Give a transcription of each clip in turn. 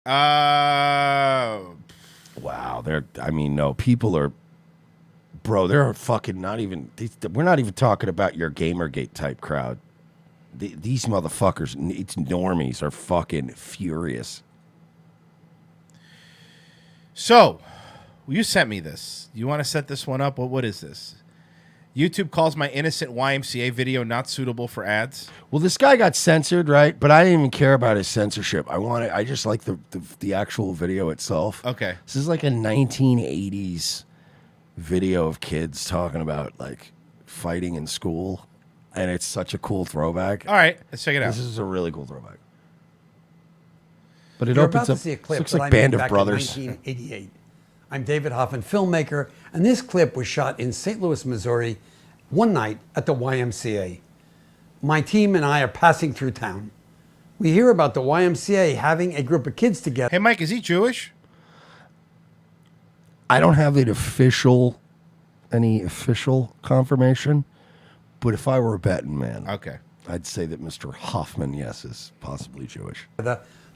Wow. I mean, no, people are, bro, they're fucking not even, we're not even talking about your Gamergate type crowd. These motherfuckers, it's normies, are fucking furious. So, you sent me this. You want to set this one up? What is this? YouTube calls my innocent YMCA video not suitable for ads. Well, this guy got censored, right? But I didn't even care about his censorship. I just like the actual video itself. Okay. This is like a 1980s video of kids talking about like fighting in school, and it's such a cool throwback. All right, let's check it out. This is a really cool throwback. But it You're opens about up. to see a clip Looks that like I made Band of back Brothers. in 1988. I'm David Hoffman, filmmaker, and this clip was shot in St. Louis, Missouri, one night at the YMCA. My team and I are passing through town. We hear about the YMCA having a group of kids together. Hey, Mike, is he Jewish? I don't have any official confirmation, but if I were a betting man, okay, I'd say that Mr. Hoffman, yes, is possibly Jewish.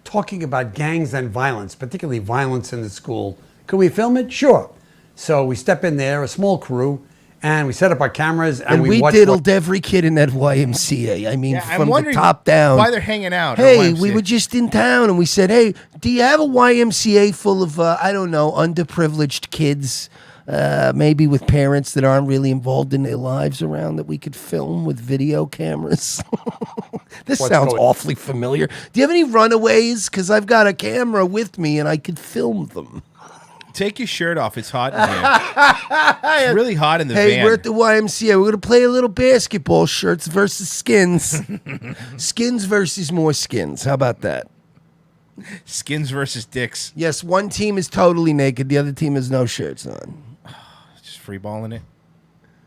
Talking about gangs and violence, particularly violence in the school. Could we film it? Sure. So we step in there, a small crew, and we set up our cameras and we watch diddled every kid in that YMCA. I mean, I'm from the wondering top down. why they're hanging out. at Hey, YMCA. we were just in town and we said, hey, do you have a YMCA full of, I don't know, underprivileged kids, maybe with parents that aren't really involved in their lives around that we could film with video cameras? This sounds awfully familiar. Do you have any runaways? Because I've got a camera with me and I could film them. Take your shirt off. It's hot in here. It's really hot in the van. Hey, we're at the YMCA. We're going to play a little basketball, shirts versus skins. Skins versus more skins. How about that? Skins versus dicks. Yes, one team is totally naked. The other team has no shirts on. Just freeballing it.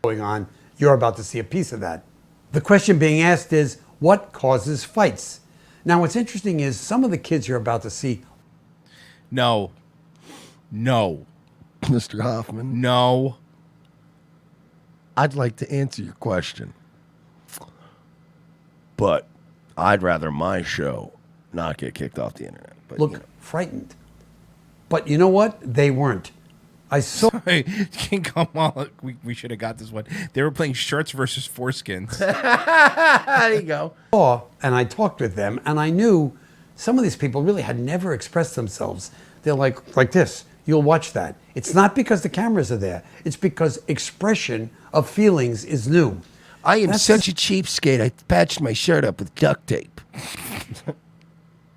going on. You're about to see a piece of that. The question being asked is, what causes fights? Now, what's interesting is some of the kids you're about to see. No. Mr. Hoffman. No. I'd like to answer your question, but I'd rather my show not get kicked off the internet. But, look frightened. But you know what? They weren't. I saw. Sorry, King Kamal, we should have got this one. They were playing shirts versus foreskins. There you go. And I talked with them, and I knew some of these people really had never expressed themselves. They're like this. You'll watch that. It's not because the cameras are there. It's because expression of feelings is new. I am such a cheapskate. I patched my shirt up with duct tape.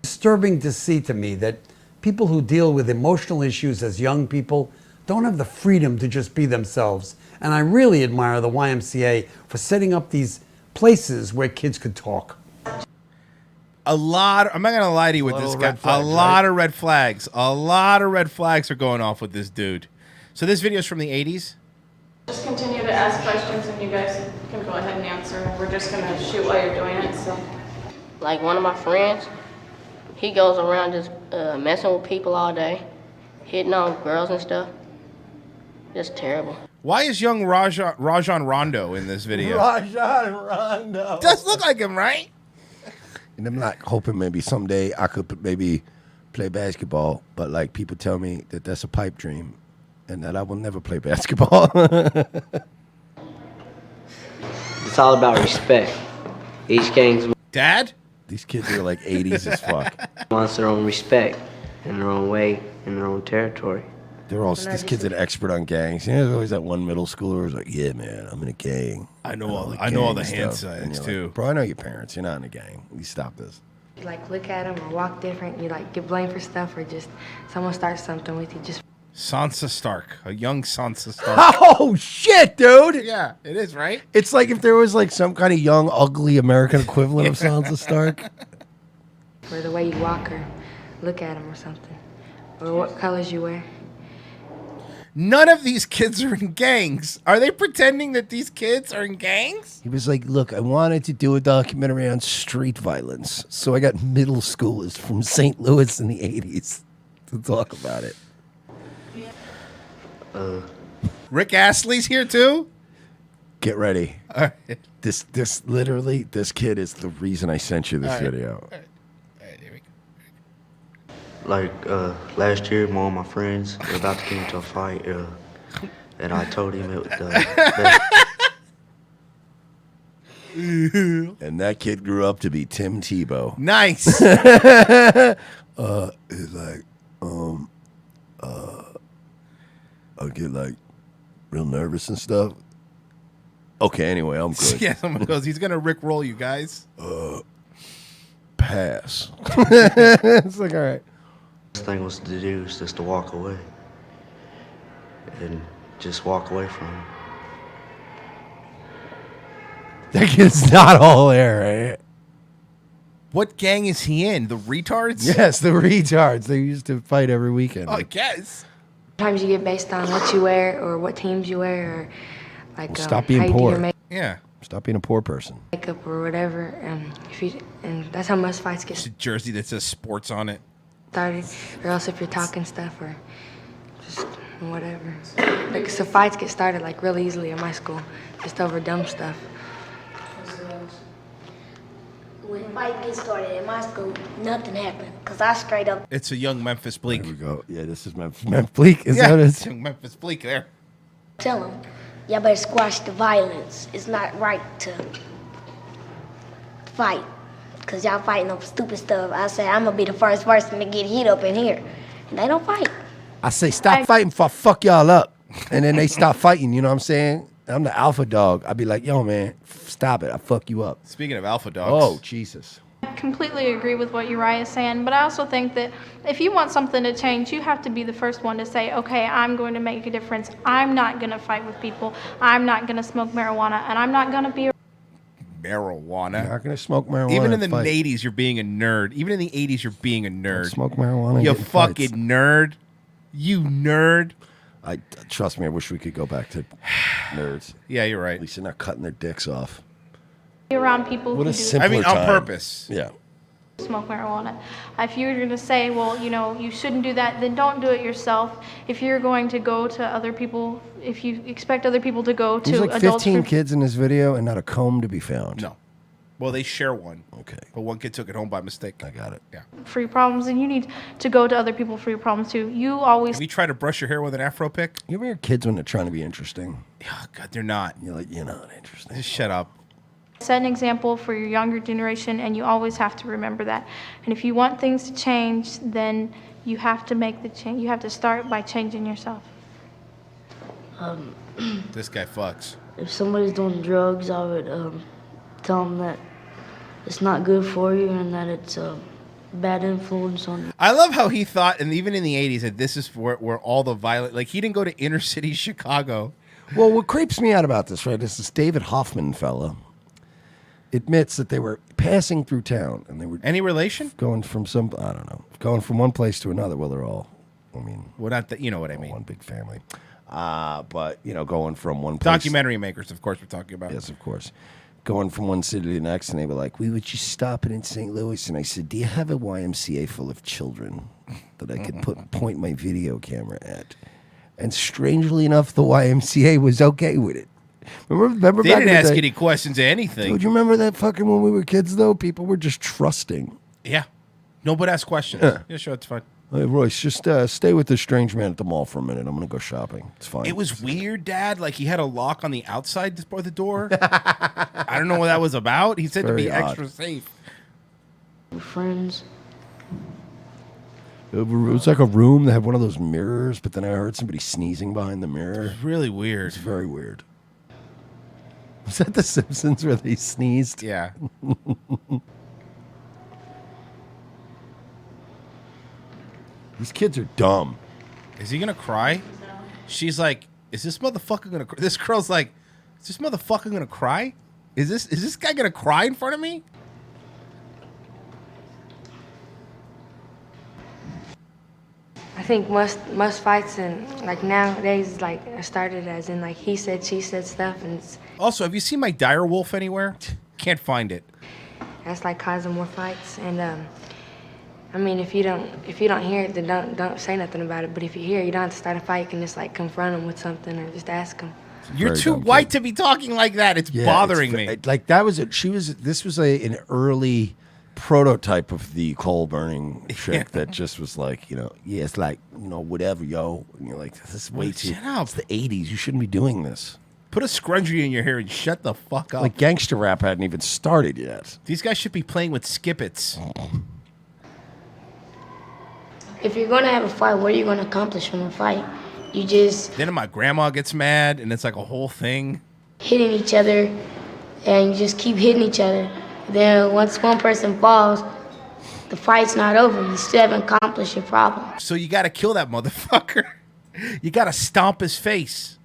Disturbing to see to me that people who deal with emotional issues as young people don't have the freedom to just be themselves. And I really admire the YMCA for setting up these places where kids could talk. I'm not going to lie to you with this guy. A lot of red flags. A lot of red flags are going off with this dude. So this video is from the 80s? Just continue to ask questions and you guys can go ahead and answer. We're just going to shoot while you're doing it. So, like one of my friends, he goes around just messing with people all day, hitting on girls and stuff. Just terrible. Why is young Rajon Rondo in this video? Rajon Rondo. Does look like him, right? And I'm like hoping maybe someday I could maybe play basketball, but like people tell me that that's a pipe dream and that I will never play basketball. It's all about respect. Each gang's Dad? These kids are like 80s as fuck. wants their own respect in their own way, in their own territory. They're all these kids that are expert on gangs. You know, there's always that one middle schooler who's like, "Yeah, man, I'm in a gang. I know all the hand stuff." signs And you're too. Like, bro, I know your parents. You're not in a gang. You stop this." You like look at them or walk different. You like get blamed for stuff, or just someone starts something with you. Just Sansa Stark, a young Sansa Stark. Oh shit, dude! Yeah, it is, right? It's like if there was like some kind of young, ugly American equivalent of Sansa Stark. or the way you walk or look at them or something, or what colors you wear. None of these kids are in gangs. Are they pretending that these kids are in gangs? He was like, "Look, I wanted to do a documentary on street violence, so I got middle schoolers from St. Louis in the '80s to talk about it." Rick Astley's here too? Get ready. All right. This kid is the reason I sent you this video. All right, here we go. Like last year, one of my friends were about to get into a fight, and I told him it was best. And that kid grew up to be Tim Tebow. Nice. It's like, I get like real nervous and stuff. Okay, anyway, I'm good. Yeah, someone goes, he's gonna rickroll you guys. Pass. It's like, all right. Best thing was to do is just to walk away, and just walk away from him. That kid's not all there, right? What gang is he in? The retards? Yes, the retards. They used to fight every weekend. Oh, I guess. Sometimes you get based on what you wear or what teams you wear or like Stop how being you do poor. your Yeah. Stop being a poor person. makeup or whatever. And that's how most fights get It's a jersey that says sports on it. started, or else if you're talking stuff or just whatever. Like, so fights get started like real easily in my school, just over dumb stuff. When fight gets started in my school, nothing happened, because I straight up It's a young Memphis Bleak. There we go. Yeah, this is Memphis Bleak. Is Yeah, that it's it? young Memphis Bleak there. tell them, y'all better squash the violence. It's not right to fight, because y'all fighting over stupid stuff. I say, I'm going to be the first person to get hit up in here. And they don't fight. I say, stop fighting before I fuck y'all up. And then they stop fighting, you know what I'm saying? I'm the alpha dog. I'd be like, yo, man, stop it. I'll fuck you up. Speaking of alpha dogs. Oh, Jesus. I completely agree with what Uriah is saying, but I also think that if you want something to change, you have to be the first one to say, okay, I'm going to make a difference. I'm not going to fight with people. I'm not going to smoke marijuana, and I'm not going to be marijuana. You're not going to smoke marijuana. Even in the and fight. 80s, you're being a nerd. Even in the 80s, you're being a nerd. Smoke marijuana. and You get in fucking fights. nerd. You nerd. Trust me, I wish we could go back to nerds. Yeah, you're right. At least they're not cutting their dicks off. around people What who a do simpler I mean, on time. purpose. Yeah. smoke marijuana. If you're going to say, well, you know, you shouldn't do that, then don't do it yourself. If you're going to go to other people, if you expect other people to go There's to like adults 15 for kids in this video and not a comb to be found. No. Well, they share one. Okay. But one kid took it home by mistake. I got it. Yeah. free problems, and you need to go to other people for your problems too. You always Have you tried to brush your hair with an afro pick? You ever hear kids when they're trying to be interesting? Oh, God, they're not. You're like, you're not interesting. Just shut up. set an example for your younger generation, and you always have to remember that. And if you want things to change, then you have to make the change. You have to start by changing yourself. This guy fucks. If somebody's doing drugs, I would tell them that it's not good for you and that it's a bad influence on you. I love how he thought, and even in the 80s, that this is where all the violent, like he didn't go to inner city Chicago. Well, what creeps me out about this, right, is this David Hoffman fella admits that they were passing through town and they were Any relation? going from going from one place to another. Well, they're all, I mean, Well, not that, you know what I mean. one big family. But, going from one place. Documentary makers, of course, we're talking about. Yes, of course. Going from one city to the next, and they were like, we were just stopping in St. Louis. And I said, do you have a YMCA full of children that I could point my video camera at? And strangely enough, the YMCA was okay with it. Remember They back didn't in the ask day? any questions or anything. Dude, you remember that fucking when we were kids, though? People were just trusting. Yeah. Nobody asked questions. Yeah. Yeah, sure, it's fine. Hey, Royce, just stay with this strange man at the mall for a minute. I'm going to go shopping. It's fine. It was weird, Dad. Like he had a lock on the outside of the door. I don't know what that was about. He said to Very be odd. extra safe. Friends. It was like a room that had one of those mirrors, but then I heard somebody sneezing behind the mirror. Really weird. It's very weird. Was that The Simpsons where they sneezed? Yeah. These kids are dumb. Is he gonna cry? She's like, is this motherfucker gonna? This girl's like, is this motherfucker gonna cry? Is this guy gonna cry in front of me? I think most fights and like nowadays like started as in like he said she said stuff, and Also, have you seen my dire wolf anywhere? Can't find it. that's like causing more fights. And I mean, if you don't hear it, then don't say nothing about it. But if you hear it, you don't have to start a fight. You can just like confront them with something or just ask them. You're Very too dumb white kid. to be talking like that. It's Yeah, bothering it's- me. Like that was it. This was an early prototype of the coal burning chick that just was like, yeah, it's like, whatever, yo. And you're like, this is way too. Shut up. It's the 80s. You shouldn't be doing this. Put a scrunchie in your hair and shut the fuck up. Like gangster rap hadn't even started yet. These guys should be playing with skippets. If you're going to have a fight, what are you going to accomplish from a fight? You just Then my grandma gets mad, and it's like a whole thing. hitting each other, and you just keep hitting each other. Then once one person falls, the fight's not over. You still haven't accomplished your problem. So you got to kill that motherfucker. You got to stomp his face.